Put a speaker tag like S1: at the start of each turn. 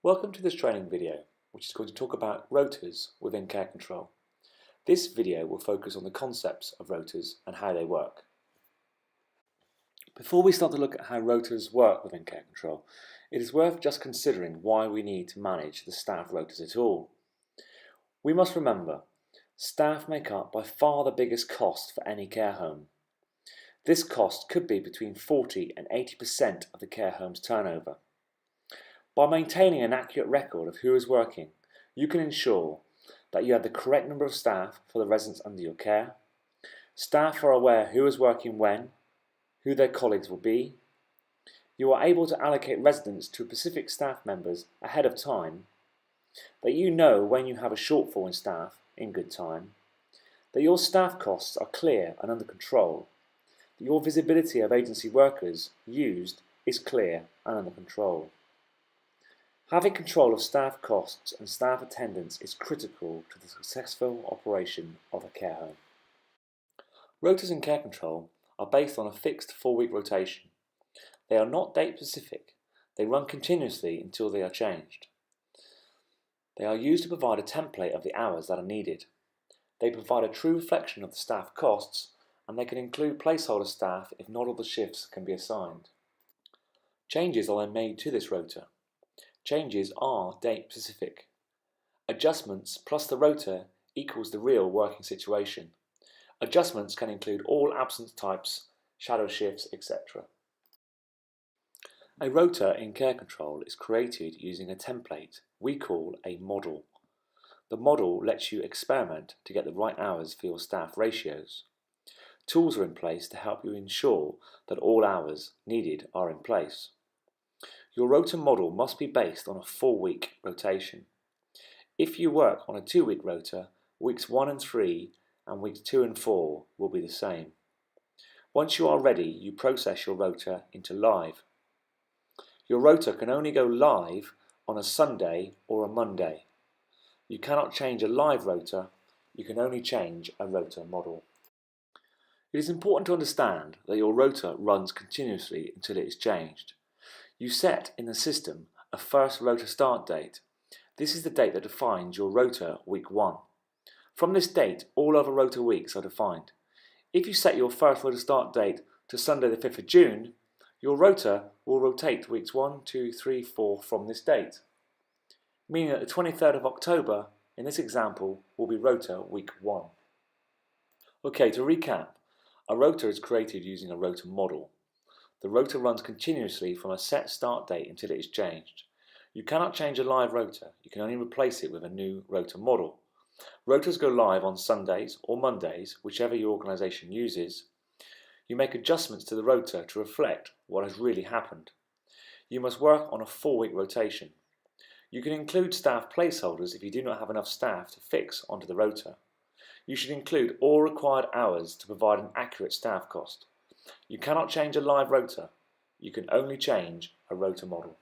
S1: Welcome to this training video, which is going to talk about rotas within care control. This video will focus on the concepts of rotas and how they work. Before we start to look at how rotas work within care control, it is worth just considering why we need to manage the staff rotas at all. We must remember, staff make up by far the biggest cost for any care home. This cost could be between 40 and 80% of the care home's turnover. By maintaining an accurate record of who is working, you can ensure that you have the correct number of staff for the residents under your care. Staff are aware who is working when, who their colleagues will be. You are able to allocate residents to specific staff members ahead of time. That you know when you have a shortfall in staff in good time. That your staff costs are clear and under control. That your visibility of agency workers used is clear and under control. Having control of staff costs and staff attendance is critical to the successful operation of a care home. Rotas in care control are based on a fixed 4-week rotation. They are not date specific. They run continuously until they are changed. They are used to provide a template of the hours that are needed. They provide a true reflection of the staff costs, and they can include placeholder staff if not all the shifts can be assigned. Changes are then made to this rota. Changes are date specific. Adjustments plus the rota equals the real working situation. Adjustments can include all absence types, shadow shifts, etc. A rota in care control is created using a template we call a model. The model lets you experiment to get the right hours for your staff ratios. Tools are in place to help you ensure that all hours needed are in place. Your rota model must be based on a 4-week rotation. If you work on a 2-week rota, weeks 1 and 3 and weeks 2 and 4 will be the same. Once you are ready, you process your rota into live. Your rota can only go live on a Sunday or a Monday. You cannot change a live rota, you can only change a rota model. It is important to understand that your rota runs continuously until it is changed. You set in the system a first rota start date. This is the date that defines your rota week 1. From this date, all other rota weeks are defined. If you set your first rota start date to Sunday the 5th of June, your rota will rotate weeks 1, 2, 3, 4 from this date, meaning that the 23rd of October, in this example, will be rota week 1. Okay, to recap, a rota is created using a rota model. The rota runs continuously from a set start date until it is changed. You cannot change a live rota, you can only replace it with a new rota model. Rotas go live on Sundays or Mondays, whichever your organisation uses. You make adjustments to the rota to reflect what has really happened. You must work on a 4-week rotation. You can include staff placeholders if you do not have enough staff to fix onto the rota. You should include all required hours to provide an accurate staff cost. You cannot change a live rota. You can only change a rota model.